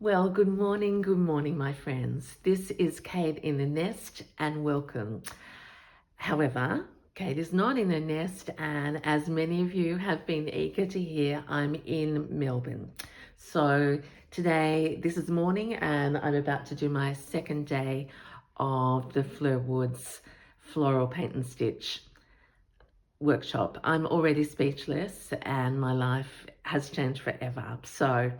Well, good morning, my friends. This is Kate in the nest, and welcome. However, Kate is not in a nest, and as many of you have been eager to hear, I'm in Melbourne. So today, this is morning, and I'm about to do my second day of the Fleur Woods floral paint and stitch workshop. I'm already speechless, and my life has changed forever. So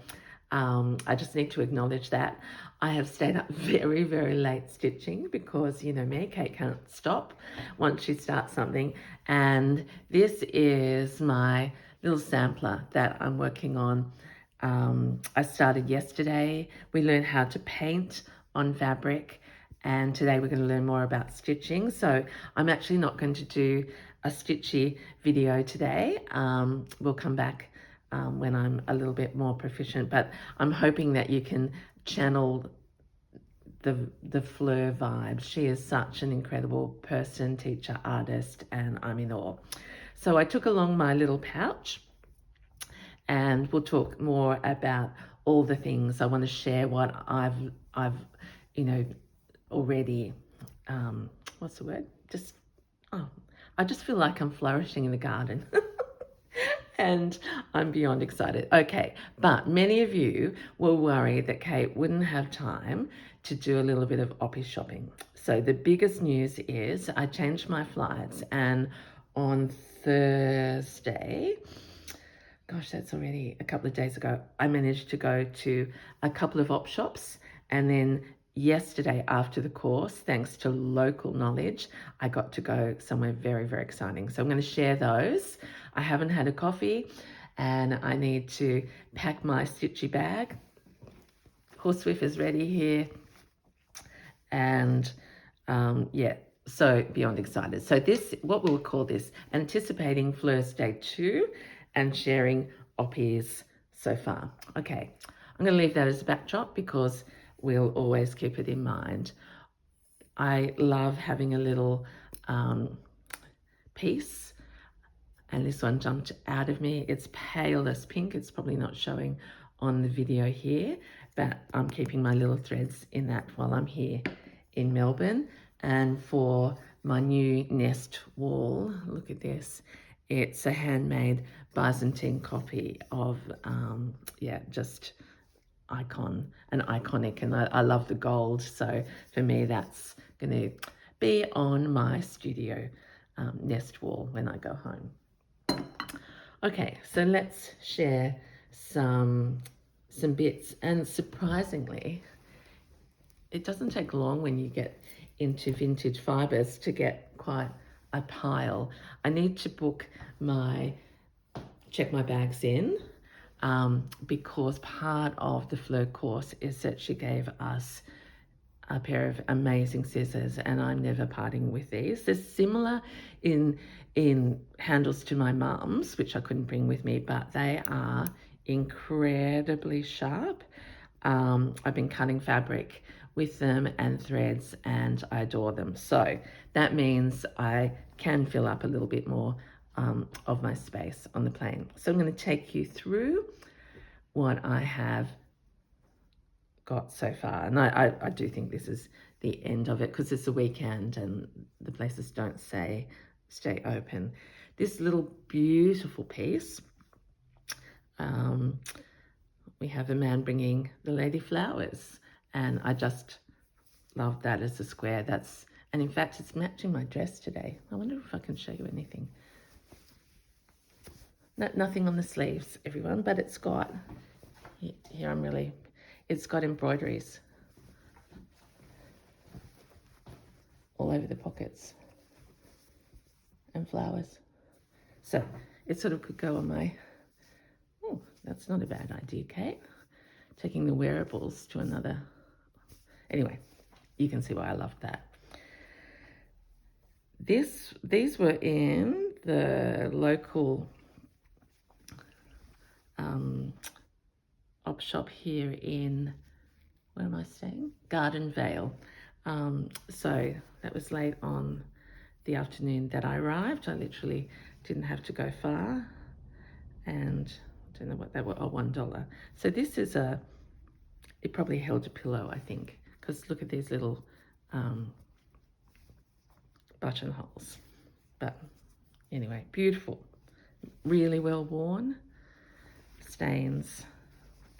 I just need to acknowledge that. I have stayed up very, very late stitching because, you know me, Kate can't stop once she starts something. And this is my little sampler that I'm working on. I started yesterday. We learned how to paint on fabric, and today we're going to learn more about stitching. So I'm actually not going to do a stitchy video today. We'll come back when I'm a little bit more proficient, but I'm hoping that you can channel the Fleur vibe. She is such an incredible person, teacher, artist, and I'm in awe. So I took along my little pouch, and we'll talk more about all the things. I want to share what I've you know already what's the word? I just feel like I'm flourishing in the garden. And I'm beyond excited. Okay, but many of you were worried that Kate wouldn't have time to do a little bit of Oppy shopping. So the biggest news is I changed my flights, and on Thursday, gosh, that's already a couple of days ago, I managed to go to a couple of op shops, and then yesterday after the course, thanks to local knowledge, I got to go somewhere very, very exciting. So I'm going to share those. I haven't had a coffee, and I need to pack my stitchy bag. Horsewhip is ready here, and yeah, so beyond excited. So this, what we'll call this, anticipating Fleur's day 2 and sharing Oppy's so far. Okay, I'm going to leave that as a backdrop because we'll always keep it in mind. I love having a little piece, and this one jumped out of me. It's palest pink. It's probably not showing on the video here, but I'm keeping my little threads in that while I'm here in Melbourne. And for my new nest wall, look at this. It's a handmade Byzantine copy of, yeah, just iconic, and I love the gold. So for me, that's going to be on my studio nest wall when I go home. Okay, so let's share some bits, and surprisingly, it doesn't take long when you get into vintage fibres to get quite a pile. I need to check my bags in because part of the Fleur course is that she gave us a pair of amazing scissors, and I'm never parting with these. They're similar in handles to my mum's, which I couldn't bring with me, but they are incredibly sharp. I've been cutting fabric with them and threads, and I adore them. So that means I can fill up a little bit more of my space on the plane. So I'm going to take you through what I have got so far, and I do think this is the end of it because it's a weekend and the places don't stay open. This little beautiful piece, we have a man bringing the lady flowers, and I just love that as a square. And in fact it's matching my dress today. I wonder if I can show you anything. Nothing on the sleeves, everyone, but it's got here, it's got embroideries all over the pockets and flowers. So it sort of could go on my, oh, that's not a bad idea, Kate. Taking the wearables to another. Anyway, you can see why I loved that. These were in the local op shop here in, where am I staying? Garden Vale. So that was late on the afternoon that I arrived. I literally didn't have to go far, and I don't know what they were, $1. So this is a it probably held a pillow, I think, because look at these little buttonholes. But anyway, beautiful, really well worn, stains,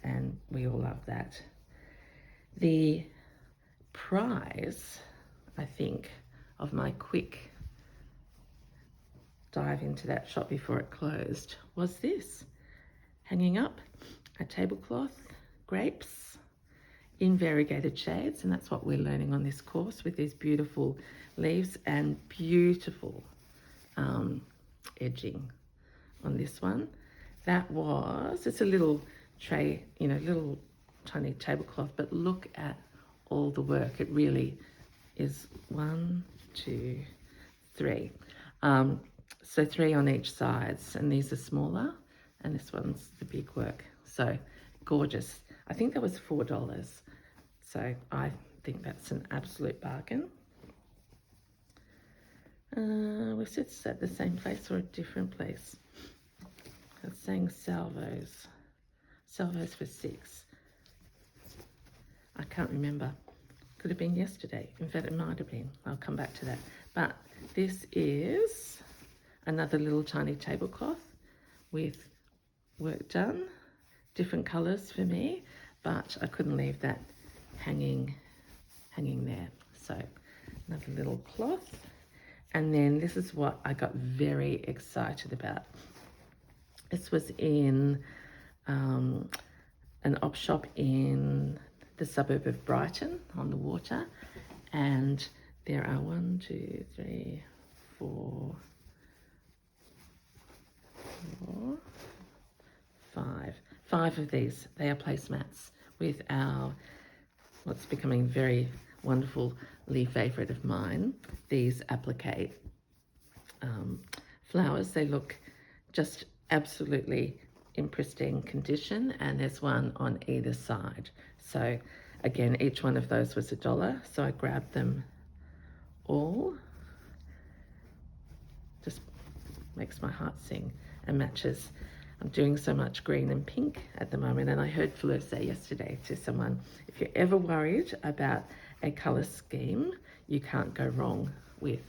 and we all love that. The prize, I think, of my quick dive into that shop before it closed was this, hanging up a tablecloth, grapes in variegated shades, and that's what we're learning on this course with these beautiful leaves and beautiful edging on this one. That was, it's a little tray, you know, little tiny tablecloth, but look at all the work. It really is 1, 2, 3. So 3 on each side, and these are smaller, and this one's the big work. So gorgeous. I think that was $4. So I think that's an absolute bargain. Was it at the same place or a different place? It's saying salvos. Salvos for $6. I can't remember. Could have been yesterday. In fact, it might have been. I'll come back to that. But this is another little tiny tablecloth with work done. Different colours for me, but I couldn't leave that hanging there. So another little cloth. And then this is what I got very excited about. This was in an op shop in the suburb of Brighton on the water, and there are 1, 2, 3, 4, 5 of these. They are placemats with our, what's becoming very wonderfully favourite of mine, these applique flowers. They look just absolutely in pristine condition, and there's one on either side. So again, each one of those was $1, so I grabbed them all. Just makes my heart sing and matches. I'm doing so much green and pink at the moment, and I heard Fleur say yesterday to someone, if you're ever worried about a colour scheme, you can't go wrong with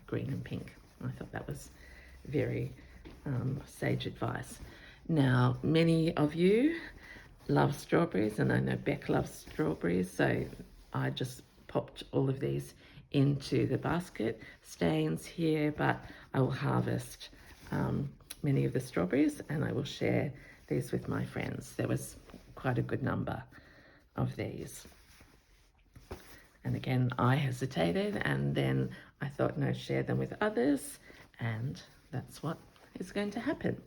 green and pink. I thought that was very sage advice. Now, many of you love strawberries, and I know Beck loves strawberries, so I just popped all of these into the basket. Stains here, but I will harvest many of the strawberries, and I will share these with my friends. There was quite a good number of these. And again, I hesitated, and then I thought, no, share them with others, and that's what is going to happen.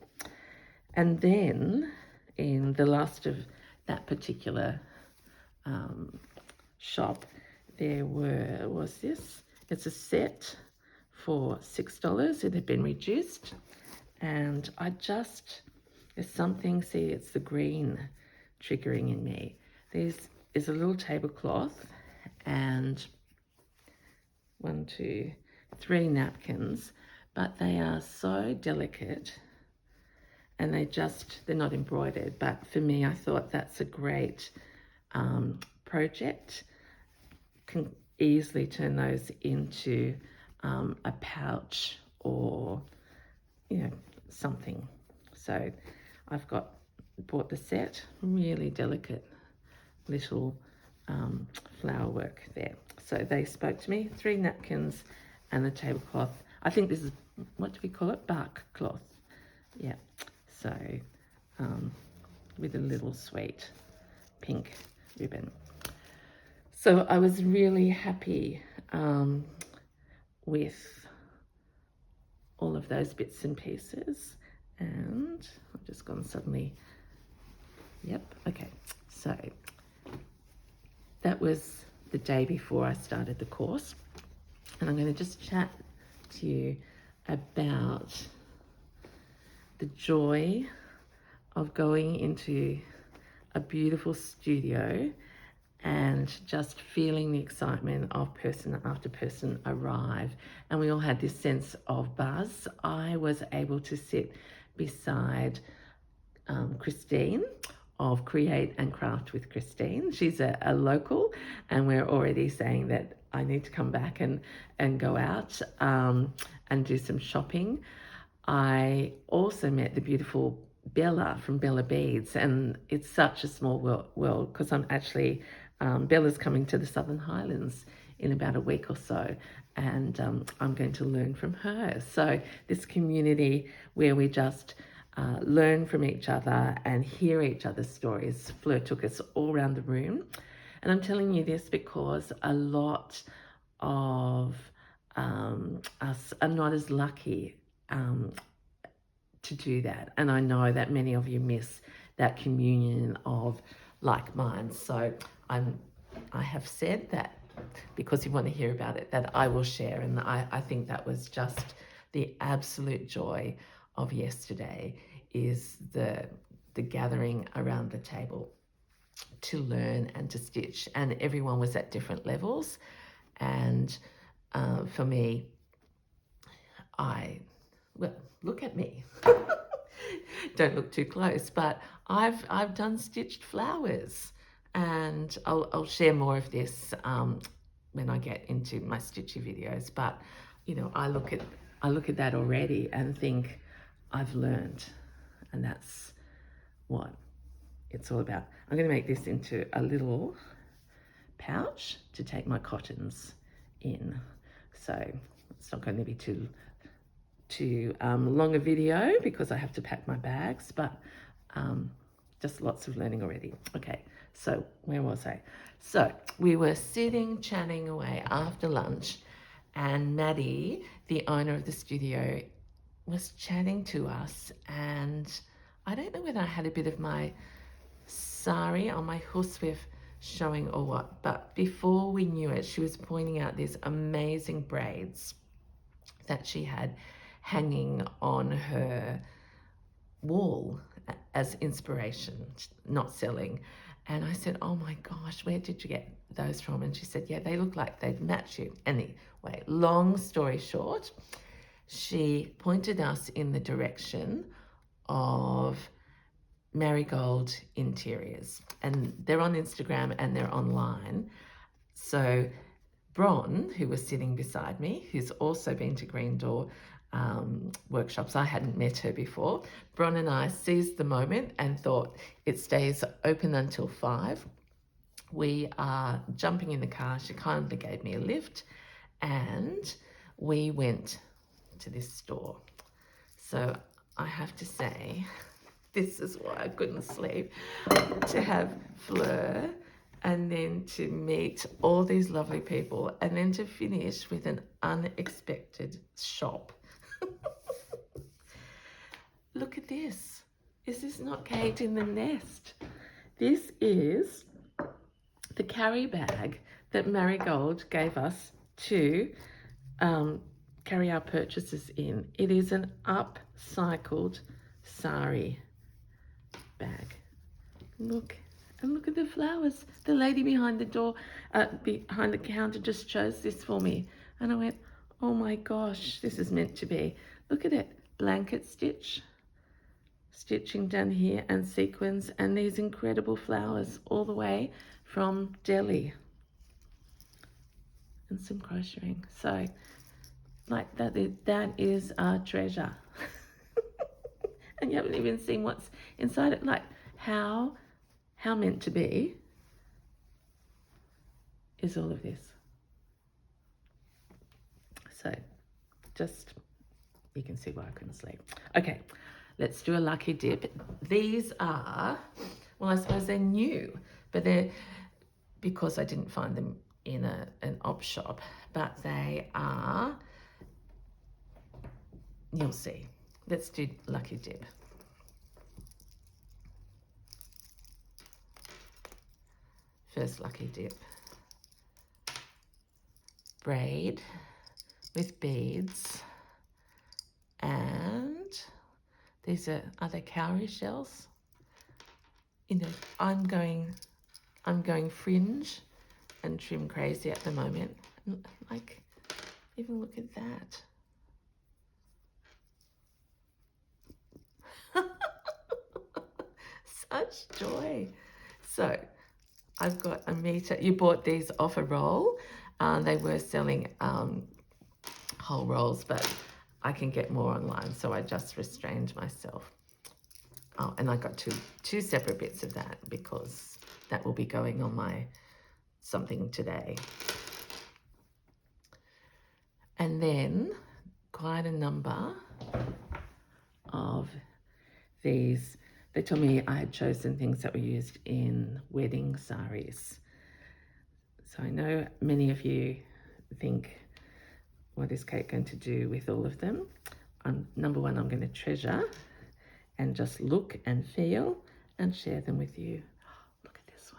And then in the last of that particular shop, there was this. It's a set for $6. It had been reduced, and there's something, see, it's the green triggering in me. This is a little tablecloth and 1, 2, 3 napkins, but they are so delicate, and they're not embroidered, but for me, I thought that's a great project. Can easily turn those into a pouch or, you know, something. So I've bought the set, really delicate little flower work there. So they spoke to me, 3 napkins and the tablecloth. I think this is, what do we call it? Bark cloth. Yeah. So with a little sweet pink ribbon. So I was really happy with all of those bits and pieces, and I've just gone suddenly, yep, okay. So that was the day before I started the course, and I'm going to just chat to you about the joy of going into a beautiful studio and just feeling the excitement of person after person arrive. And we all had this sense of buzz. I was able to sit beside Christine of Create and Craft with Christine. She's a local, and we're already saying that I need to come back and go out and do some shopping. I also met the beautiful Bella from Bella Beads, and it's such a small world because I'm actually, Bella's coming to the Southern Highlands in about a week or so, and I'm going to learn from her. So this community where we just learn from each other and hear each other's stories. Fleur took us all around the room, and I'm telling you this because a lot of us are not as lucky to do that, and I know that many of you miss that communion of like minds. So I have said that because you want to hear about it, that I will share, and I think that was just the absolute joy of yesterday, is the gathering around the table to learn and to stitch, and everyone was at different levels. And for me, well, look at me. Don't look too close, but I've done stitched flowers, and I'll share more of this when I get into my stitchy videos. But you know, I look at that already and think I've learned, and that's what it's all about. I'm going to make this into a little pouch to take my cottons in, so it's not going to be too long a video because I have to pack my bags, but just lots of learning already. Okay, so where was I? So we were sitting chatting away after lunch, and Maddie, the owner of the studio, was chatting to us, and I don't know whether I had a bit of my sari on my horsewhip showing or what, but before we knew it, she was pointing out these amazing braids that she had hanging on her wall as inspiration, not selling. And I said, oh my gosh, where did you get those from? And she said, yeah, they look like they'd match you. Anyway, long story short, she pointed us in the direction of Marigold Interiors, and they're on Instagram and they're online. So Bron, who was sitting beside me, who's also been to Green Door workshops, I hadn't met her before. Bron and I seized the moment and thought, it stays open until 5. We are jumping in the car. She kindly gave me a lift, and we went to this store. So I have to say, this is why I couldn't sleep, to have Fleur, and then to meet all these lovely people, and then to finish with an unexpected shop. Look at this. Is this not Kate in the Nest? This is the carry bag that Marigold gave us to carry our purchases in. It is an upcycled sari bag. Look, and look at the flowers. The lady behind the door, behind the counter, just chose this for me. And I went, oh my gosh, this is meant to be. Look at it, blanket stitching down here, and sequins, and these incredible flowers all the way from Delhi. And some crocheting. So, like that is our treasure. And you haven't even seen what's inside it. Like, how meant to be is all of this. So just, you can see why I couldn't sleep. Okay, let's do a lucky dip. These are, well, I suppose they're new, but they're, because I didn't find them in an op shop, but they are, you'll see. Let's do lucky dip. First lucky dip. Braid with beads, and these are they cowrie shells? You know, I'm going fringe and trim crazy at the moment. Like, even look at that. Such joy. So I've got a meter. You bought these off a roll. They were selling whole rolls, but I can get more online, so I just restrained myself. Oh, and I got two separate bits of that because that will be going on my something today. And then quite a number of these. They told me I had chosen things that were used in wedding saris. So I know many of you think, what is Kate going to do with all of them? Number one, I'm going to treasure and just look and feel and share them with you. Look at this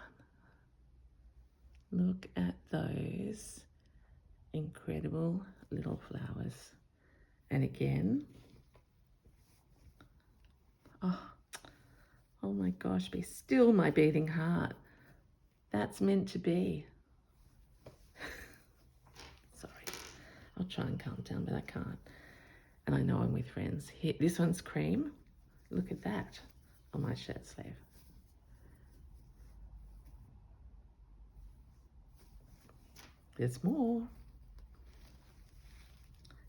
one. Look at those incredible little flowers. And again, oh my gosh, be still my beating heart. That's meant to be. Sorry, I'll try and calm down, but I can't. And I know I'm with friends. Here, this one's cream. Look at that on my shirt sleeve. There's more.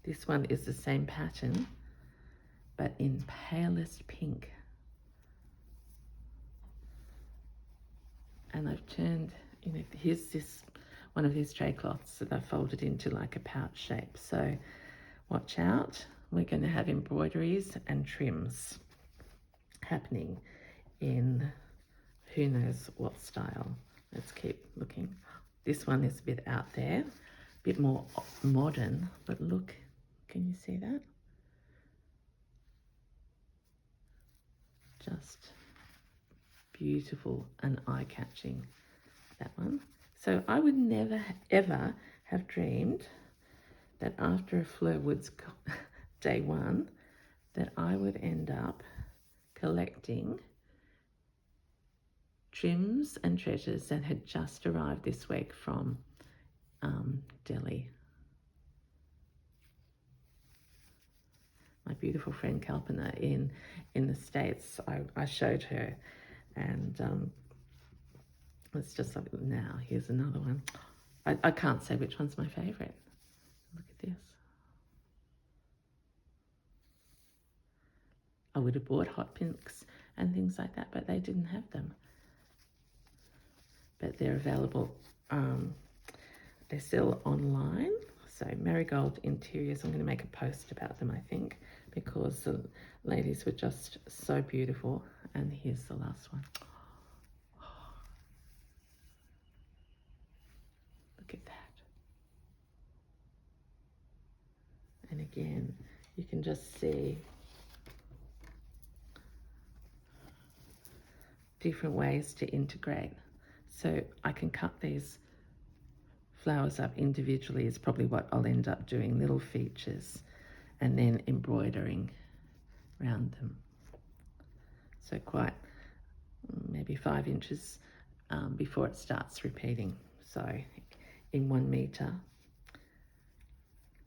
This one is the same pattern, but in palest pink. And I've turned, here's this one of these tray cloths that I've folded into like a pouch shape. So watch out. We're going to have embroideries and trims happening in who knows what style. Let's keep looking. This one is a bit out there, a bit more modern, but look, can you see that? Just beautiful and eye-catching, that one. So I would never ever have dreamed that after a Fleur Woods day one that I would end up collecting trims and treasures that had just arrived this week from Delhi. My beautiful friend Kalpana in the States, I showed her, and it's just like, now here's another one. I can't say which one's my favorite. Look at this. I would have bought hot pinks and things like that, but they didn't have them. But they're available. They sell online. So Marigold Interiors, I'm going to make a post about them, I think, because the ladies were just so beautiful. And here's the last one. Look at that. And again, you can just see different ways to integrate. So I can cut these flowers up individually is probably what I'll end up doing, little features, and then embroidering around them. So quite maybe 5 inches before it starts repeating. So in 1 meter,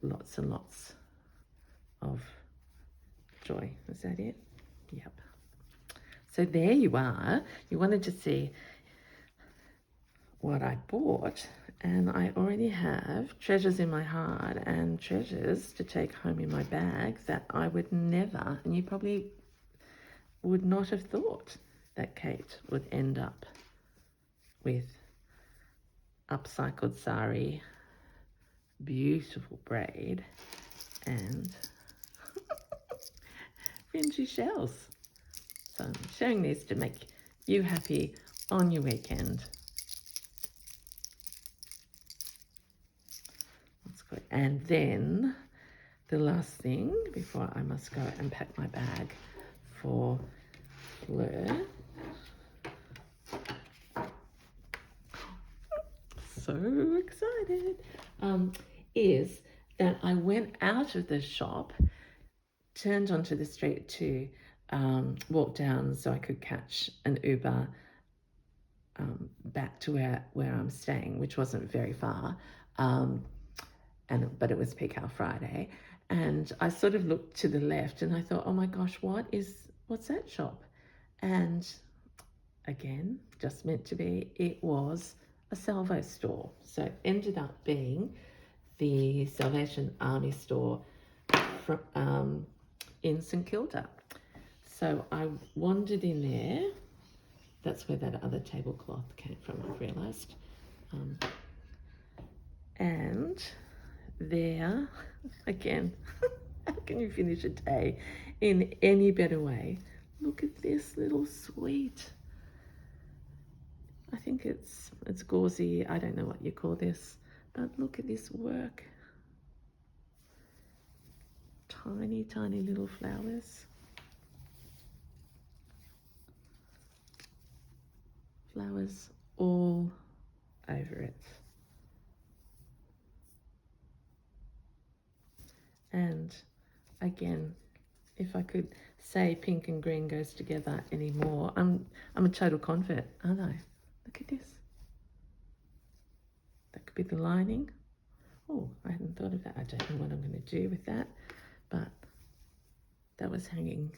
lots and lots of joy. Is that it? Yep. So there you are. You wanted to see what I bought, and I already have treasures in my heart and treasures to take home in my bag that I would never, and you probably would not have thought that Kate would end up with upcycled sari, beautiful braid, and fringy shells. So I'm sharing these to make you happy on your weekend. That's good. And then the last thing before I must go and pack my bag for Fleur. So excited. Is that I went out of the shop, turned onto the street to walk down so I could catch an Uber back to where I'm staying, which wasn't very far, but it was peak hour Friday, and I sort of looked to the left and I thought, oh my gosh, what's that shop? And again, just meant to be, it was a Salvo store. So it ended up being the Salvation Army store from, in St Kilda. So I wandered in there. That's where that other tablecloth came from, I've realised. And there, again, how can you finish a day in any better way? Look at this little suite. I think it's gauzy. I don't know what you call this, but look at this work. Tiny, tiny little flowers. Flowers all over it. And again, if I could say pink and green goes together anymore, I'm a total convert, aren't I? Look at this. That could be the lining. Oh, I hadn't thought of that. I don't know what I'm going to do with that, but that was hanging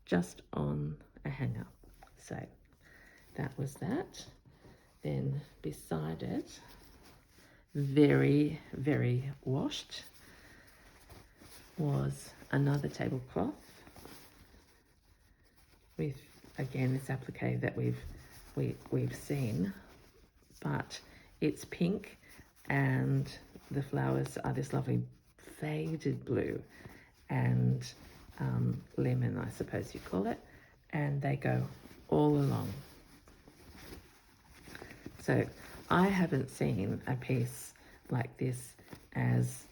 just on a hanger. So that was that. Then beside it, very, very washed, was another tablecloth with, again, this applique that we've seen, but it's pink and the flowers are this lovely faded blue and lemon, I suppose you call it, and they go all along. So I haven't seen a piece like this as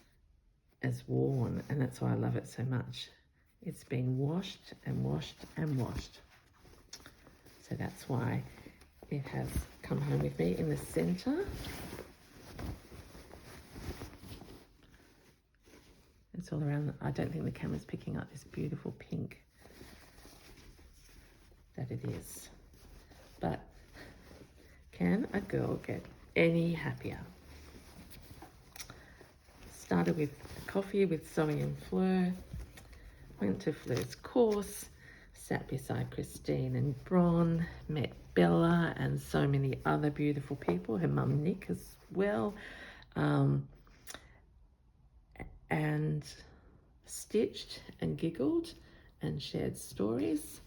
worn, and that's why I love it so much. It's been washed and washed and washed. So that's why it has come home with me. In the center, it's all around. I don't think the camera's picking up this beautiful pink that it is. But can a girl get any happier? Started with coffee with Zoe and Fleur, went to Fleur's course, sat beside Christine and Bron, met Bella and so many other beautiful people, her mum Nick as well, and stitched and giggled and shared stories.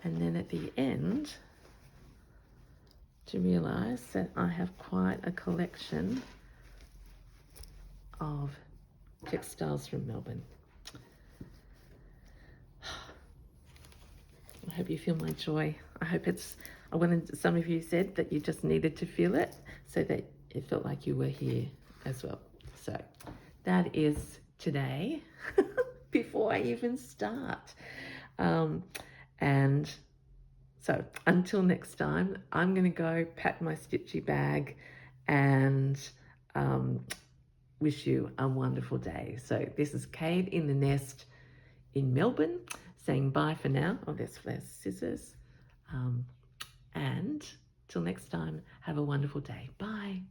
And then at the end, to realise that I have quite a collection of textiles from Melbourne. I hope you feel my joy. Some of you said that you just needed to feel it so that it felt like you were here as well. So that is today before I even start. And so until next time, I'm going to go pack my stitchy bag and wish you a wonderful day. So this is Kate in the Nest in Melbourne saying bye for now. Oh, there's Flair's scissors. And till next time, have a wonderful day. Bye.